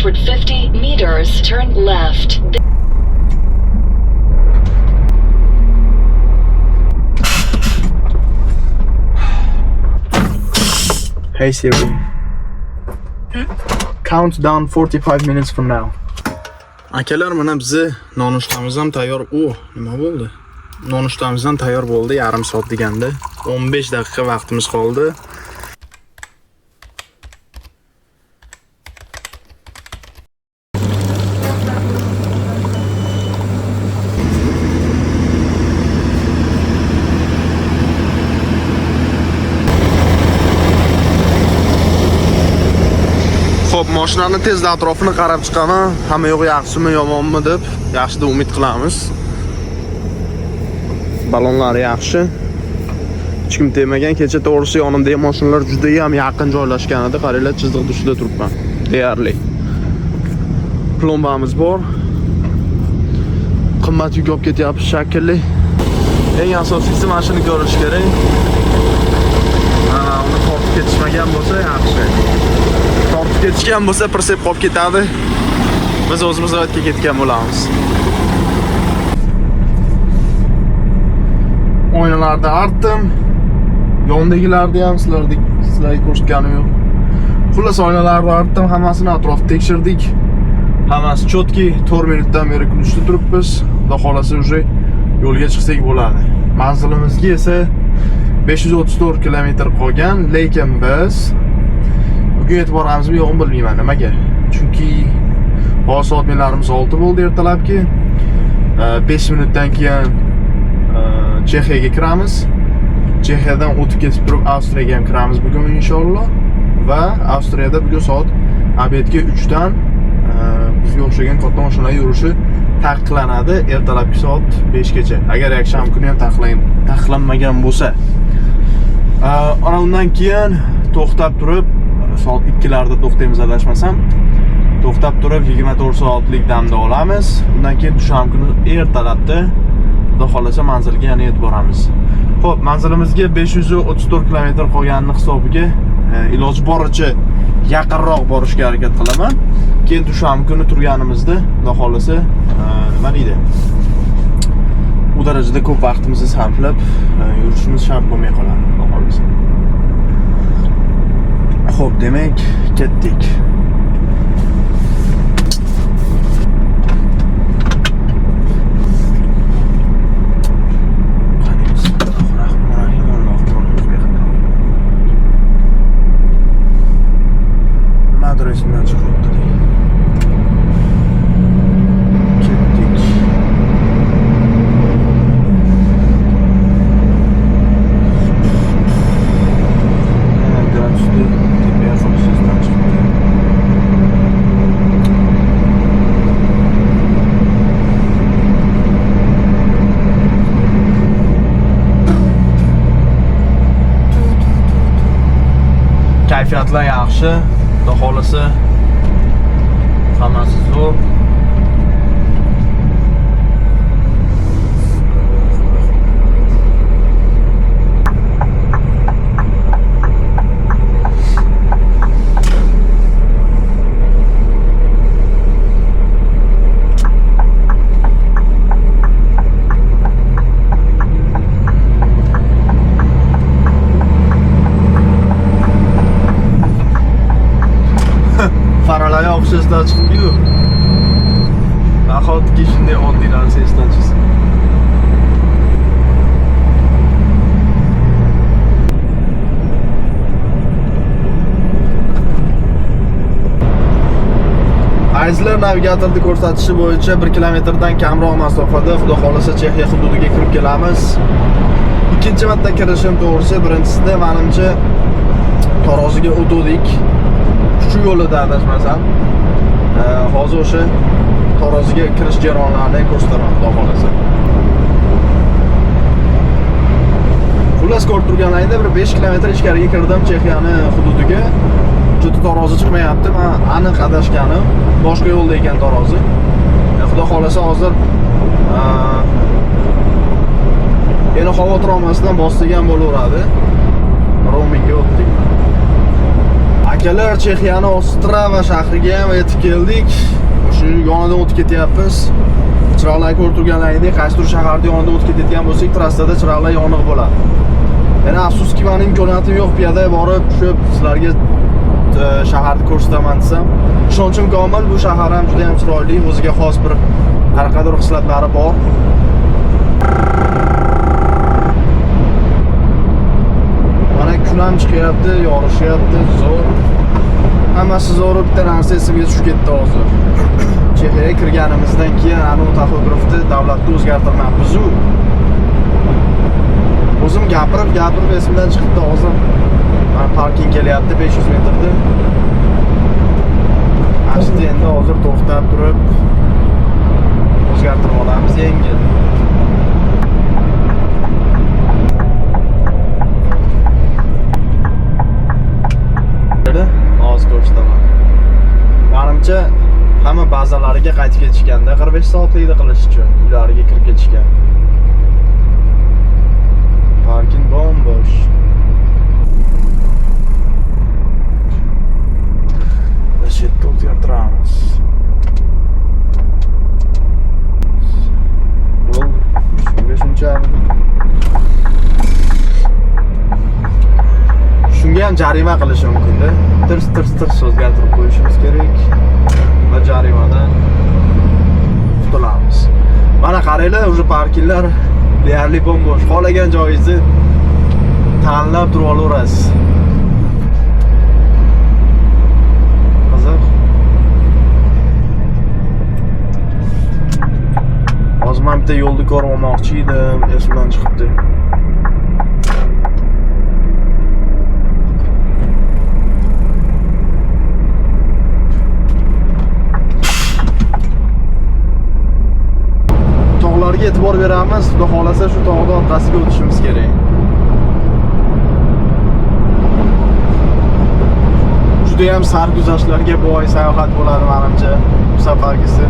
Westward 50 meters, turn left. Hey Siri. Count down 45 minutes from now. Akalar, mana bizni nonushtamiz ham tayyor. Nima bo'ldi? Nonushtamiz ham tayyor bo'ldi, yarim soat deganda. 15 daqiqa vaqtimiz qoldi. Xo'p, mashinani tezda atrofini qarab chiqaman. Hamma yo'q yaxshimi, yomonmi deb. Yaxshi deb umid qilamiz. Balonlar yaxshi. Hech kim tegmagan. Kecha to'g'risi yonimdagi mashinalar juda ham yaqin joylashgan edi. Qaranglar, chiziq ustida turibman. Deyarli. Plombamiz bor. Qimmat yuk olib ketyapmiz shekilli. Eng asosiysi mashina ko'rish kerak. Uni tortib ketishmagan bo'lsa yaxshi. Tortib ketishgan bo'lsa pirsib qolib ketadi. Biz o'zimiz ro'yxatga ketgan bo'lamiz. Oynalarda artdim. Yondagilarni ham sizlarga ko'rsatganim yo'q. Xullas oynalarni artdim, hammasini atrofda tekshirdik. Hammasi chotki, 4 minutdan beri kulishda turibmiz. Xudo xolasa уже yo'lga chiqsak bo'ladi. Manzilimizga esa 534 kilometr qolgan, lekin biz bugun e'tiborimizmi yo'qmi bilmayman. Nimaga? Chunki hozir soatlarimiz 6 bo'ldi ertalabki. 5 minutdan keyin Chexiyaga kiramiz. Chexiyadan o'tib ketib turib Avstriyaga ham kiramiz bugun inshaalloh. Va Avstriyada bugun soat obedga 3 dan bizga o'xshagan katta mashinalar yurishi taqiqlanadi ertalabki soat 5 gacha. Agar yakshanba kuni ham taqiqlanmagan bo'lsa. Ana undan keyin to'xtab turib soat 2 larda to'xtaymiz adashmasam. To'xtab turib 24 soatlik damda olamiz. Undan keyin dushanba kuni ertalabda Xudo xolasa manzilga yana yetib boramiz. Xo'p, manzilimizga 534 kilometr qolganini hisobiga iloji boricha yaqinroq borishga harakat qilaman. Keyin dushanba kuni turganimizda Xudo xolasa nima deydi? U darajada ko'p vaqtimizni sarflab yurishimiz shart bo'lmay qoladi, Xudo xolasa. Xo'p, demak, ketdik. Adresimdan chiqibdi. Ketdik. Kayfiyatlar yaxshi. Xudo xolasa hammasi zo'r. Faralay o'xshashdan chiqdi-yu. Nahotki shunday oddiy narsa esdan chiqsa. Azizlar, navigatorda ko'rsatishi bo'yicha 1 kilometrdan kamroq masofada Xudo xolasa Chexiya hududiga kirib kelamiz. Ikkinchi marta kirishim to'g'risi, birinchisida menimcha Taroziga o'tdik. Shu yo'lida adashmasam, hozir o'sha Taroziga kirish jarayonlarini ko'rsataman, Xudo xolasa. Xullas ko'rib turganlaringda bir 5 kilometr ichkariga kirdim Chexiyani hududiga. Juda Tarozi chiqmayapti. Men aniq adashganim boshqa yo'lda ekan Tarozi. Xudo xolasa hozir yana xavotir olmasdan bostirgan bo'laveradi. Roamingga o'tdik. Akalar, Chexiyaning Ostrava shahriga ham yetib keldik. Shu yonidan o'tib ketyapmiz. Chiroqlar ko'rib turganlaringdek, qaysi tur shaharda yonidan o'tib ketayotgan bo'lsak, trassada chiroqlar yoniq bo'ladi. Yana afsuski, mening imkoniyatim yo'q piyoda borib, tushib sizlarga shaharni ko'rsataman desam. Ishonchim komil, bu shahar ham juda ham chiroyli, o'ziga xos bir qanaqadir xislatlari bor. Mana kun ham chiqyapti, yorishyapti, zo'r. Hammasi zo'r, bitta narsa esimga tushib ketdi hozir. Chexiyaga kirganimizdan keyin anu taxografni davlatda o'zgartirmayapmiz. O'zim gapirib esimdan chiqdi hozir. Mana parking kelyapti 500 metrda. Asta endi hozir to'xtab turib o'zgartirib olamiz yengil. Hozir ko'rsataman. Menimcha hamma bazalariga qaytib ketishganda 45 soatlikda qilish uchun uylariga kirib ketishgan. Parking bombosh. Shitni o'zgartiramiz. Shunga ham jarima qilish mumkin-da. Tirs o'zgartirib qo'yishimiz kerak va jarimadan qutulamiz. Mana qaranglar, o'sha parkinglar deyarli bombosh. Qolagan joyingizni tanlab turib olaverasiz. Qiziq. Hozir men bitta yo'lni ko'rib olmoqchi edim, esimdan chiqibdi. Tog'larga e'tibor beramiz, xudo xolasa shu tog'da orqasiga o'tishimiz kerak. Juda ham sarguzashtlarga boy sayohat bo'ladi menimcha bu safargisi.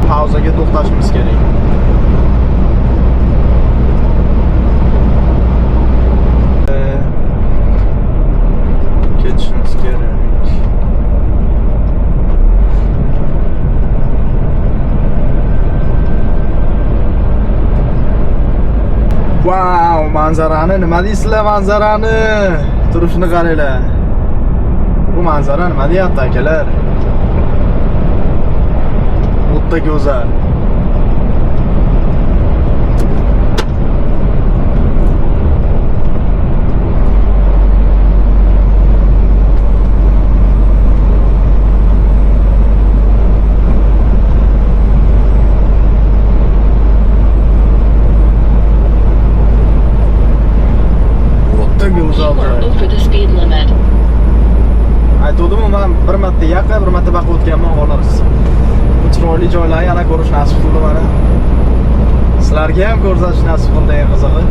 Pauzaga to'xtashimiz kerak. Ketishimiz kerak. Wow, manzarani nima deysizlar, manzarani? Turishni qaranglar. Bu manzara nima deyapti akalar? O'ta go'zal. Over the speed limit. Aytdim, men bir marta yaqa, bir marta baqa o'tganman xolos. Bu chiroyli joylarni yana ko'rish nasib qildi mana. Sizlarga ham ko'rsatish nasib qildi, eng qizig'i.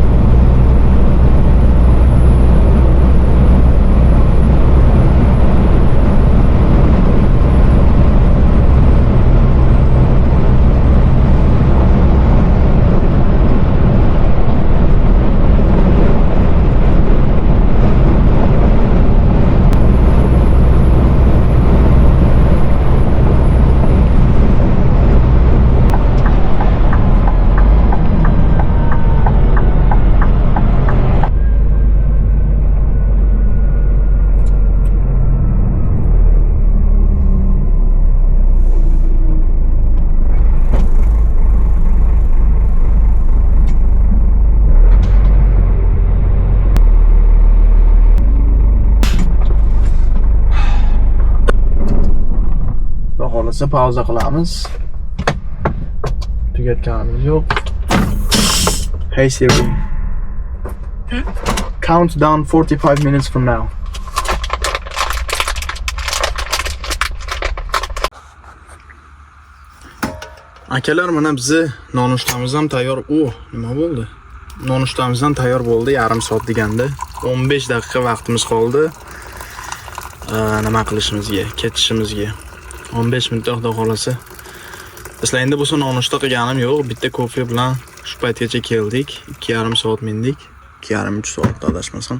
Xohlasa pauza qilamiz. Tugatganimiz yo'q. Hey Siri. Count down 45 minutes from now. Akalar, mana bizni nonushtamiz ham tayyor. Nima bo'ldi? Nonushtamiz ham tayyor bo'ldi, yarim soat deganda. 15 daqiqa vaqtimiz qoldi. Nima qilishimizga, ketishimizga. 15 minutda xudo xolasa. Sizlar endi bo'lsa nonushta qilganim yo'q, bitta kofe bilan Shu paytgacha keldik. 2,5 soat mindik. 2,5-3 soat adashmasam.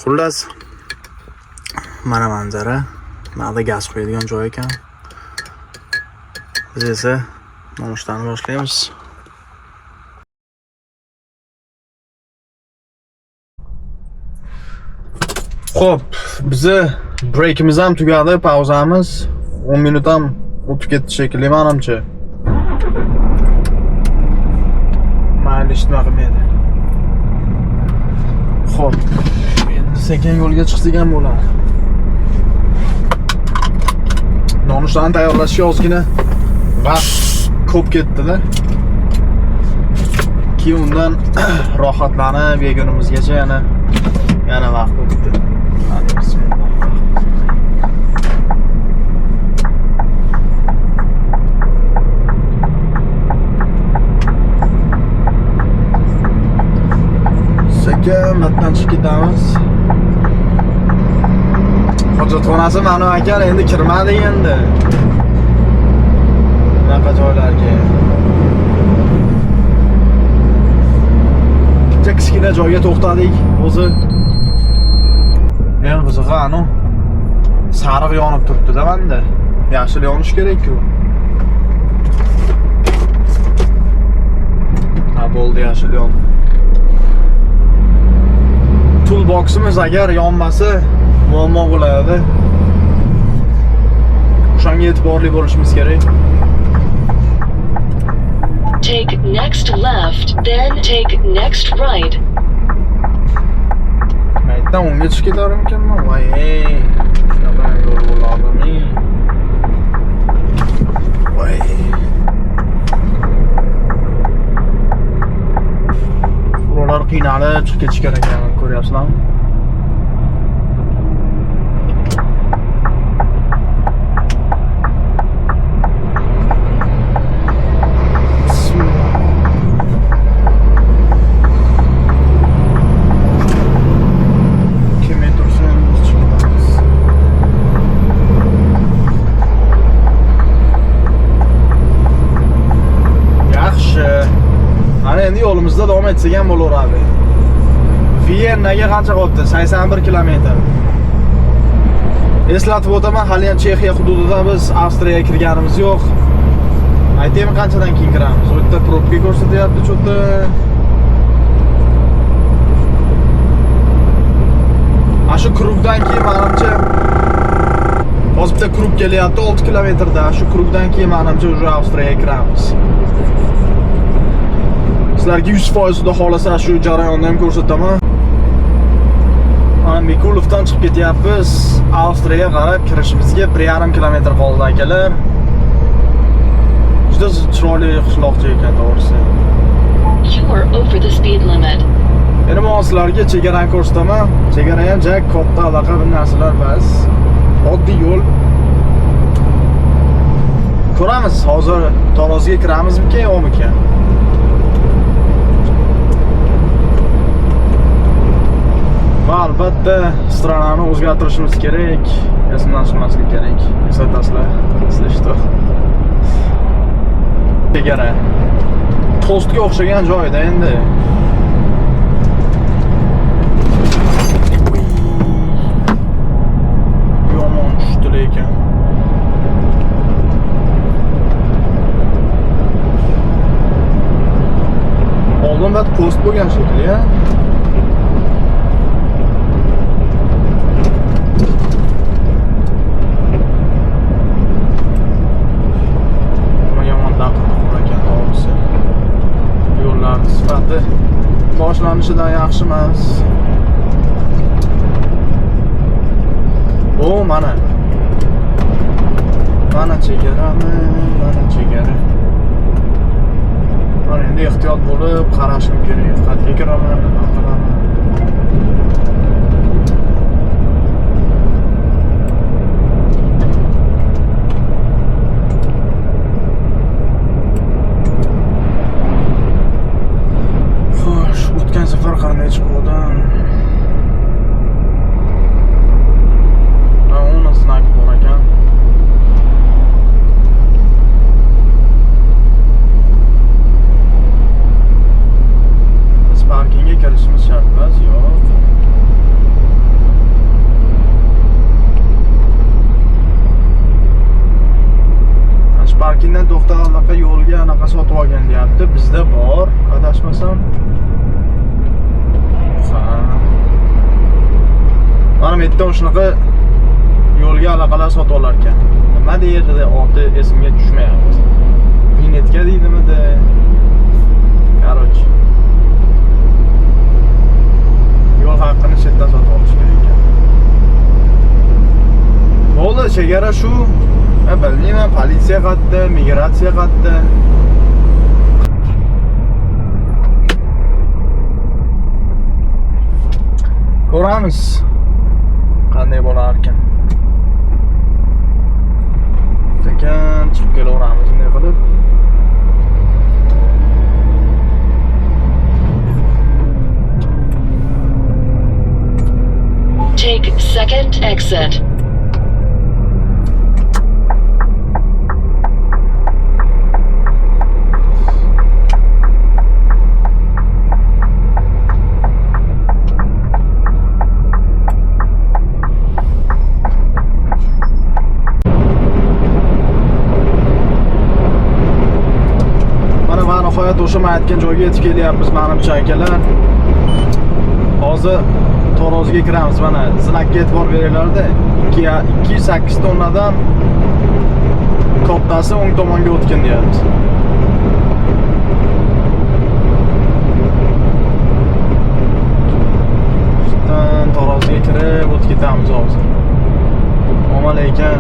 Xullas, mana manzara. Mana gaz qo'yadigan joy ekan. Biz esa nonushtalarni boshlaymiz. Xo'p, bizi breakimiz ham tugadi, pauzamiz 10 minut ham o'tib ketdi shekilli menimcha. Mayli, ishni qilmaydi. Xo'p, endi sekin yo'lga chiqsak ham bo'ladi. Nonushtalarni tayyorlashga ozgina vaqt ko'p ketdi-da. Keyin undan rohatlanib yegunimizgacha yana vaqt o'tdi. Hadi bismillah. Sekin matdan chiqib ketamiz. Hojatxonasi mana ekan, endi kirmadi endi. Bunaqa joylarga. Kichkina joyga to'xtadik. O'zi men qizig'i sariq yonib turibdi-da menda. Yashil yonish kerak-ku. Ha, bo'ldi, yashil yon. Toolboximiz agar yonmasa muammo bo'ladi. O'shanga e'tiborli bo'lishimiz kerak. Take next left, then take next right. Maytdan o'ngga chiqib ketarmikanman? Voy, shunaqa yo'l bo'ladimi? Voy. Buralar qiynalib chiqib ketish kerak ekan, ko'ryapsizlarmi? Endi yo'limizda davom etsak ham bo'laveradi. Viennaga qancha qolibdi? 81 kilometr. Eslatib o'taman, hali ham Chexiya hududida biz Avstriyaga kirganimiz yo'q. Aytaymi qanchadan keyin kiramiz? U yerda probka ko'rsatyapti, cho'ta. Shu krugdan keyin menimcha hozir bitta krug kelyapti 6 kilometrda. Shu krugdan keyin menimcha уже Avstriyaga kiramiz. Sizlarga 100% xudo xolasa shu jarayonni ham ko'rsataman. Mana Mikulovdan chiqib ketyapmiz. Avstriyaga qarab kirishimizga 1,5 kilometr qoldi akalar. Juda chiroyli qishloqcha ekan to'g'risi. You are over the speed limit. Endi men sizlarga chegarani ko'rsataman. Chegara ham jak katta aloqa bir narsalar bas. Oddiy yo'l. Ko'ramiz, hozir Tarozga kiramizmi-ki, yo'qmi-ki? Va albatta stranani o'zgartirishimiz kerak. Esimdan chiqmaslik kerak. Eslatasizlar. Eslashdi. Chegara. Tostga o'xshagan joyda endi. Yomon tushdi lekin. Oldin bat post bo'lgan shekilli, ya. Sifati boshlanishidan yaxshi emas. O, mana chegarami, mana chegara. Mana endi ehtiyot bo'lib qarashim kerak. Qat'iy kiraman, nima qilaman. Safar qanday chiquvdim? Uni snack bor ekan. internetda shunaqa yo'lga allaqalar sotib olar ekan. Nima deydi oti esimga tushmayapti. Vinetka deydimi-da. Короче. Yo'l haqqini chetdan sotib olish kerak ekan. Bo'ldi, chegara shu. Bilmayman, politsiya qayerda, migratsiya qayerda. Ko'ramiz. Qanday bo'lar ekan. Sekin chiqib kelaveramiz bunday qilib. Take second exit. Nihoyat o'sha men aytgan joyga yetib kelyapmiz, menimcha akalar. Hozir Torozga kiramiz. Mana znakka e'tibor beringlar-da. 208 tonnadan kattasi o'ng tomonga o'tgan deyapti. Shundan Torozga kirib o'tib ketamiz hozir. Omma lekin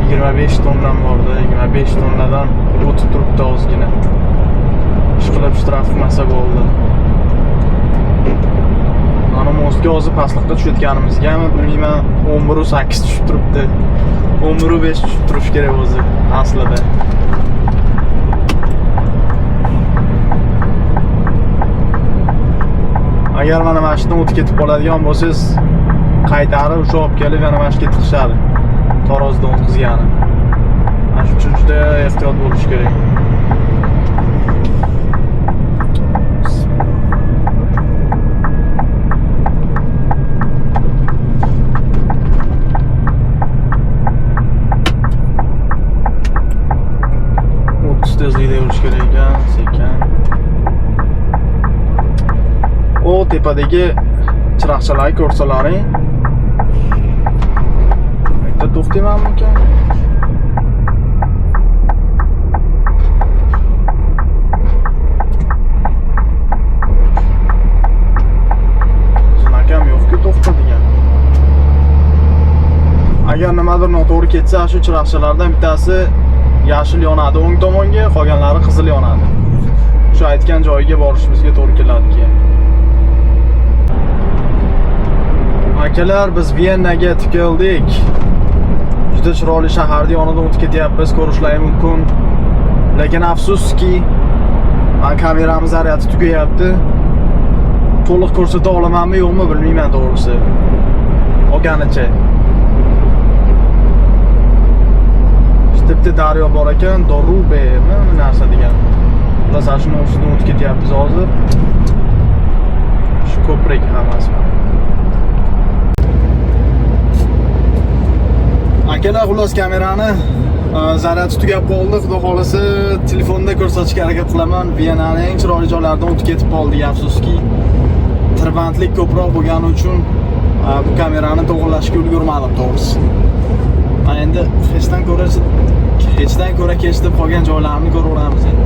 25 tondan bordi, 25 tonnadan o'tib turibdi ozgina. Ishqilib shtraf qilmasa bo'ldi. Mana mostga hozir pastlikda tushayotganimizgami bilmayman, 11:08 tushib turibdi. 11:05 tushib turish kerak o'zi aslida. Agar mana mashinadan o'tib ketib qoladigan bo'lsangiz, qaytarib o'sha olib kelib yana mashinaga tiqishadi. Tarozda o'tkazgani. Mana shu uchun juda ehtiyot bo'lish kerak. Tezlikda yurish kerak ekan, sekin. O tepadagi chiroqchalarni ko'rsalaring. Bitta to'xtaymanmikan? Znakam yo'q-ku to'xta degan. Agar nimadir noto'g'ri ketsa, shu chiroqchalardan bittasi yashil yonadi o'ng tomonga, qolganlari qizil yonadi. Shu aytgan joyiga borishimizga to'g'ri keladi keyin. Akalar, biz Viennaga yetib keldik. Juda chiroyli shaharning yonidan o'tib ketyapmiz, ko'rishlari mumkin. Lekin afsuski, men kameramiz zaryadi tugayapti. To'liq ko'rsata olamanmi, yo'qmi bilmayman to'g'risi. Olganicha. Bitta daryo bor ekan, Dorube, nima narsa degan. Ular shuni ustidan o'tib ketyapmiz hozir. Shu ko'prik hammasi. Akalar, xullas kamerani zaryadi tugab qoldi. Xudo xolasa telefonda ko'rsatishga harakat qilaman. Viennaning eng chiroyli joylaridan o'tib ketib qoldik, afsuski. Tirbandlik ko'proq bo'lgani uchun bu kamerani to'g'rilashga ulgurmadim to'g'risi. Mana endi hechdan ko'ra kechib qolgan joylarni ko'raveramiz endi.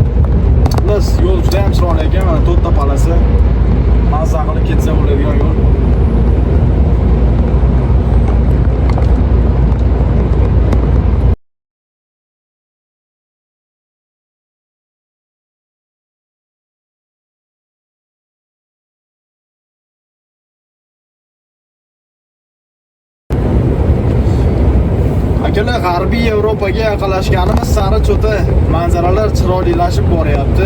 Xullas, yo'l juda ham chiroyli ekan, mana to'rtta palasi. Mazza qilib ketsa bo'ladigan yo'l. Akalar, g'arbiy Yevropaga yaqinlashganimiz sari cho'ta manzaralar chiroylilashib boryapti.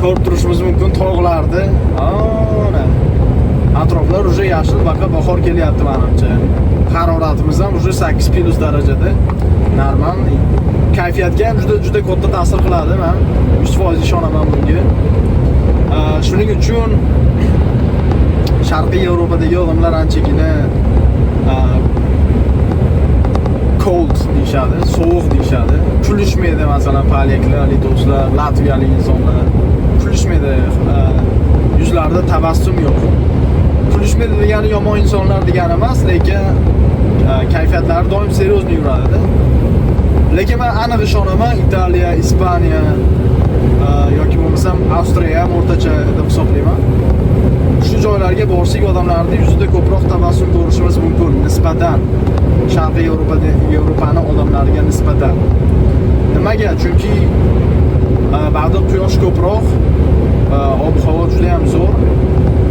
Ko'rib turishimiz mumkin tog'larni. Ana. Atroflar uje yashil, baqa bahor kelyapti menimcha. Haroratimiz ham uje 8+ darajada. Normal. Kayfiyatga ham juda katta ta'sir qiladi, men 100% ishonaman bunga. Shuning uchun Sharqiy Yevropadagi odamlar anchagina cold deyishadi, sovuq deyishadi. Kulishmaydi masalan polyaklar, litovlar, latviyalik insonlar. Kulishmaydi. Yuzlarida tabassum yo'q. Kulishmaydi degani yomon insonlar degani emas, lekin kayfiyatlari doim seryozni yuradi. Lekin men aniq ishonaman, Italiya, Ispaniya yoki bo'lmasam Avstriya ham o'rtacha deb hisoblayman. Shu joylarga borsak odamlarning yuzida ko'proq tabassum ko'rishimiz mumkin nisbatan Sharqiy Yevropani odamlariga nisbatan. Nimaga? Chunki ba'da quyosh ko'proq, ob-havo juda ham zo'r.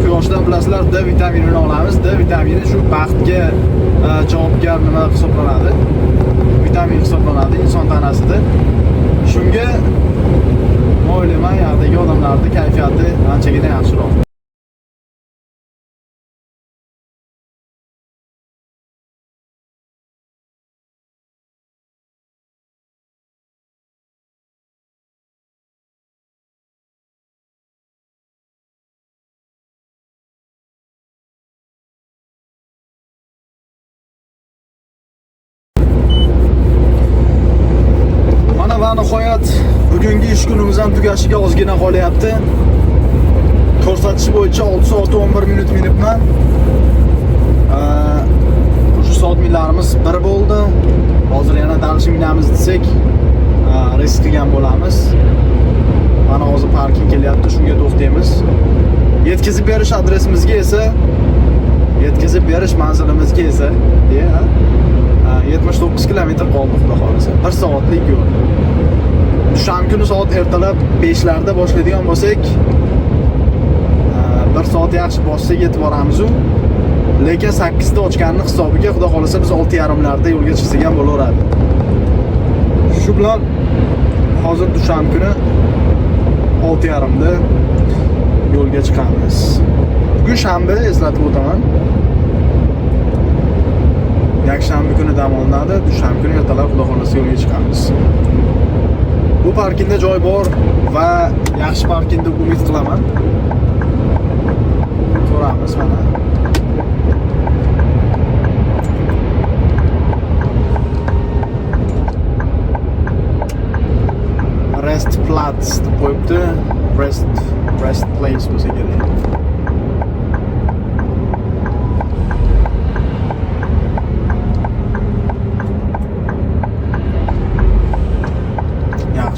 Quyoshdan bilasizlar, D vitaminini olamiz. D vitamini shu baxtga javobgar nima hisoblanadi? Vitamin hisoblanadi inson tanasida. Shunga o'ylayman, yerdagi odamlarning kayfiyati anchagina yaxshiroq. Nihoyat bugungi ish kunimiz ham tugashiga ozgina qolyapti. Ko'rsatish bo'yicha 6 soat 11 minut minibman. Shu soat millarimiz 1 bo'ldi. Hozir yana dalshi minamiz desak, risk qilgan bo'lamiz. Mana hozir parking kelyapti, shunga to'xtaymiz. Yetkazib berish adresimizga esa, yetkazib berish manzilimizga esa, 79 kilometr qoldi xudo xolasa. 1 soatlik yo'l. Dushanba kuni soat ertalab 5 larda boshlaydigan bo'lsak, 1 soat yaxshi bossak yetib boramiz-u. Lekin 8 da ochganning hisobiga xudo xolasa biz 6:30 larda yo'lga chiqsak ham bo'laveradi. Shu bilan hozir dushanba kuni 6:30 da yo'lga chiqamiz. Bugun shanba, eslatib o'taman. Yakshanba kuni dam olinadi, dushanba kuni ertalab xudo xolasa yo'lga chiqamiz. Bu parkingda joy bor va yaxshi parking deb umid qilaman. Ko'ramiz mana. Rest Platz deb qo'yibdi. Rest place bo'lsa kerak.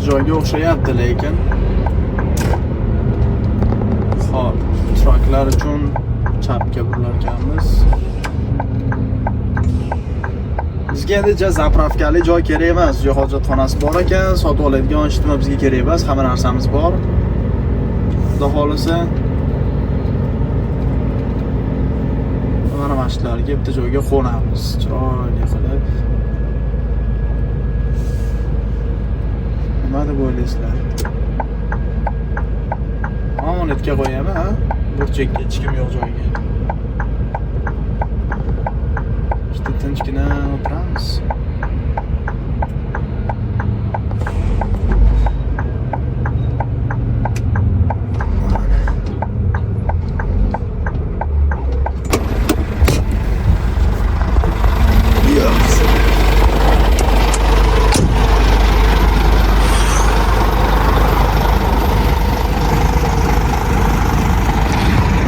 Joyga o'xshayapti lekin. Xo'p, traklar uchun chapga burilar ekanmiz. Bizga endi zapravkali joy kerak emas. Joy hojatxonasi bor ekan, sotib oladigan eshitma bizga kerak emas. Hamma narsamiz bor. Xudo xolasa mana mashinalarga bitta joyga qo'namiz. Chiroyli qilib. Nima deb o'ylaysizlar? Omonatga qo'yaman, ha? Burchakka hech kim yo'q joyga. Juda tinchgina o'tiramiz.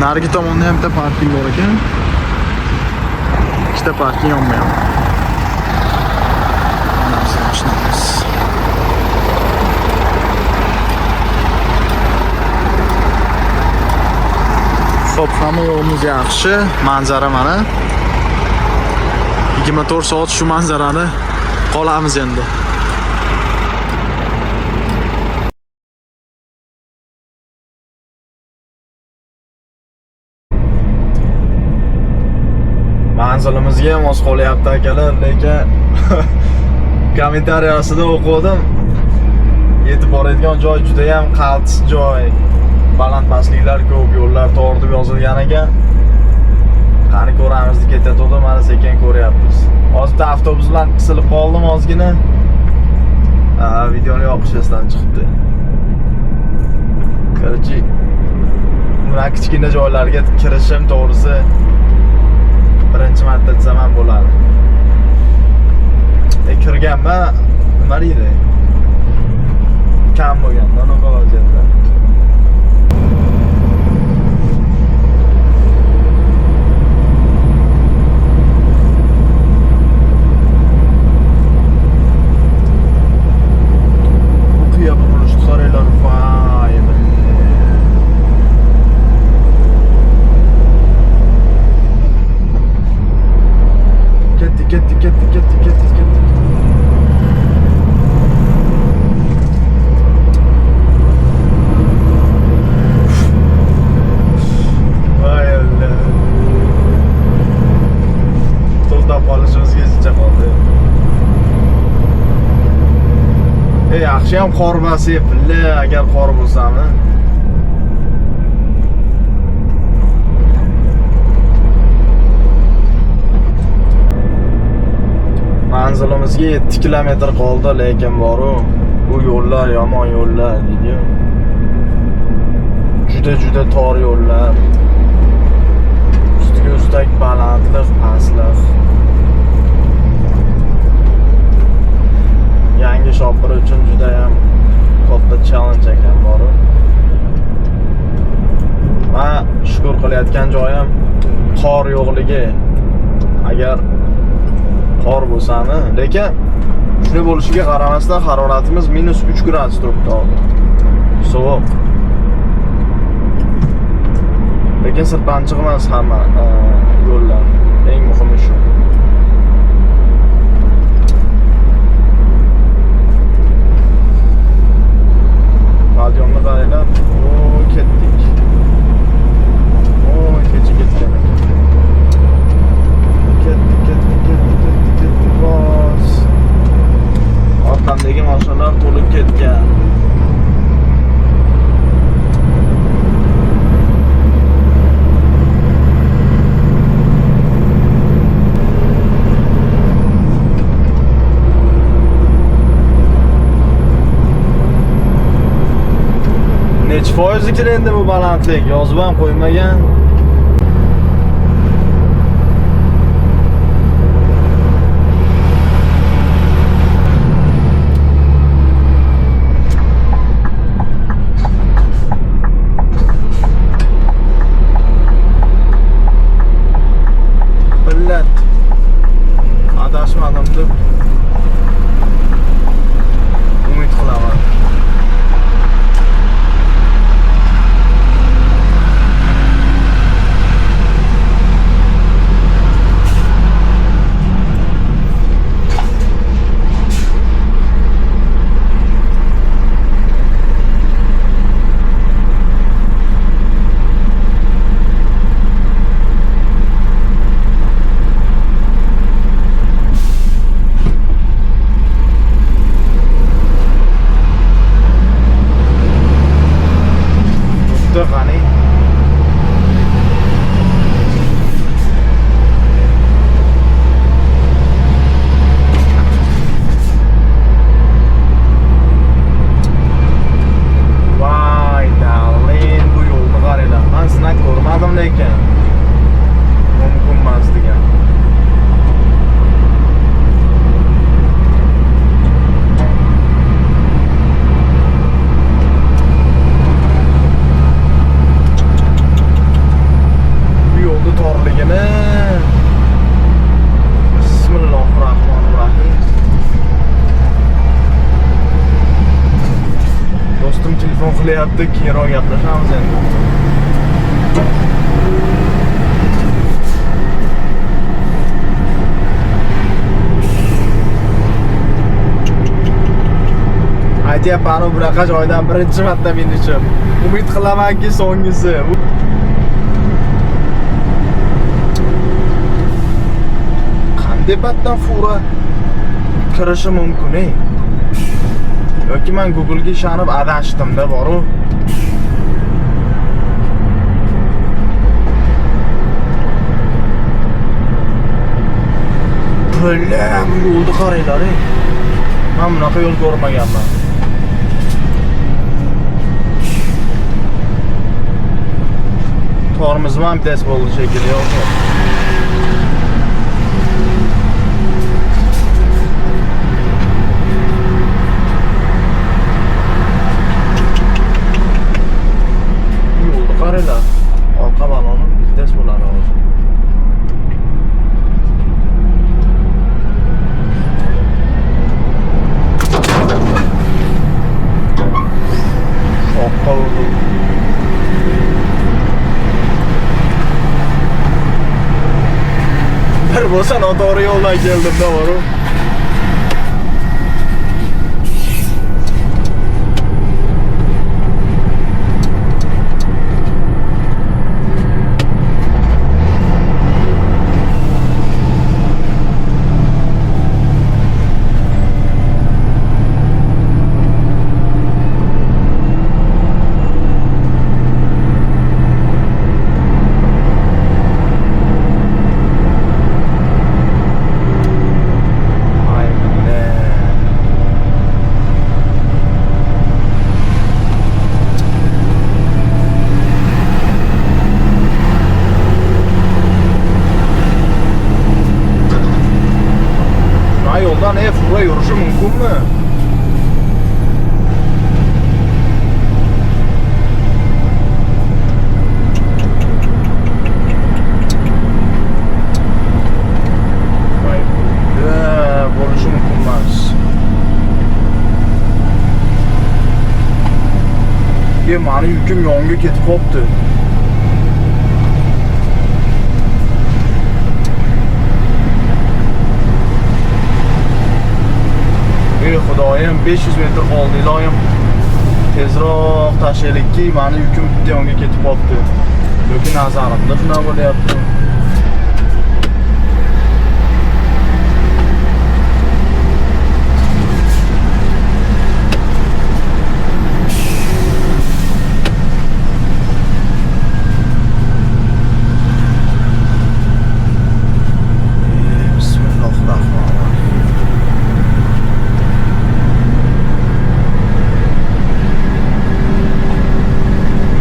Narigi tomonda ham bitta parking bor ekan. Ikkita parking yonma-yon. Mana biz mashinamiz. Xo'p, hamma yo'limiz yaxshi. Manzara mana. 24 soat shu manzarani qolamiz endi. Manzilimizga ham oz qolyapti akalar, lekin kommentariyasida o'qidim. Yetib boradigan joy juda ham qaltis joy. Baland-pastliklar ko'p, yo'llar tor deb yozilgan ekan. Qani ko'ramiz deb ketayotdim, mana sekin ko'ryapmiz. Hozir avtobus bilan qisilib qoldim ozgina. Videoni yoqish esdan chiqibdi. Qarachi. Buna kichkina joylarga kirishim to'g'risi birinchi marta desam ham bo'ladi. Kirganman, nima deydi? Kam bo'lganda, anaqa vaziyatlar. Yaxshi ham qor bosyapti, agar qor bo'lsami. Manzilimizga 7 kilometr qoldi, lekin boru bu yo'llar yomon yo'llar deydi. Juda tor yo'llar. Ustiga ustak balandlik, pastlik. Yangi shopir uchun juda ham katta challenge ekan boru. Va shukr qilayotgan joyim qor yo'qligi. Agar qor bo'lsami, lekin shunday bo'lishiga qaramasdan haroratimiz -3 gradus turibdi hozir. Sovuq. Lekin sirpanchiq emas hamma yo'llar. Eng muhimi shu. Radyomni qaranglar. Ketdik. Kecha ketgan ekan. Ketdik. Bos. Orqamdagi mashinalar to'lib ketgan. Necha foizlikdir endi bu balandlik? Yozib ham qo'ymagan. Billat. Adashmadim deb umid qilaman. Qilyapti, keyinroq gaplashamiz endi. Aytyapman, bunaqa joydan birinchi marta minishim. Umid qilamanki so'nggisi. Qanday batdan fura kirishi mumkin? Yoki men Google'ga ishonib adashdim-da boru. Bilam yo'lni qaranglar. Men bunaqa yo'l ko'rmaganman. Tormozim ham tez bo'ldi shekilli yo'q. Qaranglar, orqa baloni tez bo'ladi hozir. Orqa oldu. Bir bo'lsa noto'g'ri yo'ldan keldim-da boru. mani yukim yonga ketib qopti. Ey Xudoyim, 500 metr qoldi iloyim. Tezroq tashlaylikki, mani yukim bitta yonga ketib qopti. Yoki nazarimda shuna bo'lyapti.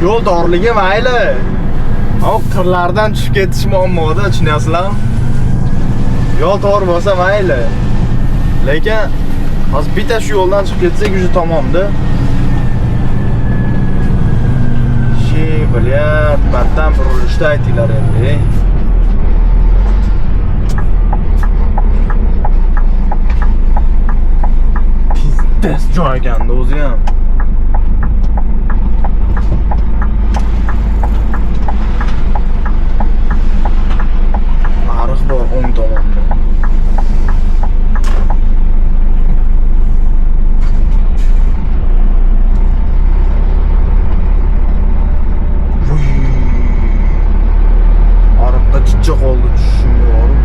Yo'l dorligi mayli. Ammo qirlardan tushib ketish muammoda, tushunasizlarmi? Yo'l tor bo'lsa mayli. Lekin hozir bitta shu yo'ldan chiqib ketsak, уже tamomda. Bilyat, batdan burilishda aytinglar endi. Pizdas joy ekanda o'zi ham. Ariq bor o'ng tomonda. Ariqqa chicha qoldi tushishimga borib.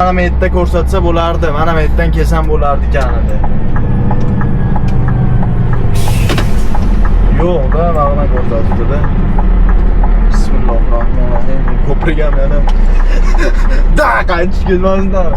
Mana bu yerda ko'rsatsa bo'lardi, mana bu yerdan kelsam bo'lardi ekanida. Yo'q-da, mana ko'rsatdi-da. Bismillahirrahmanirrahim. Ko'prikam yana. Da, qaytib ketmasdan.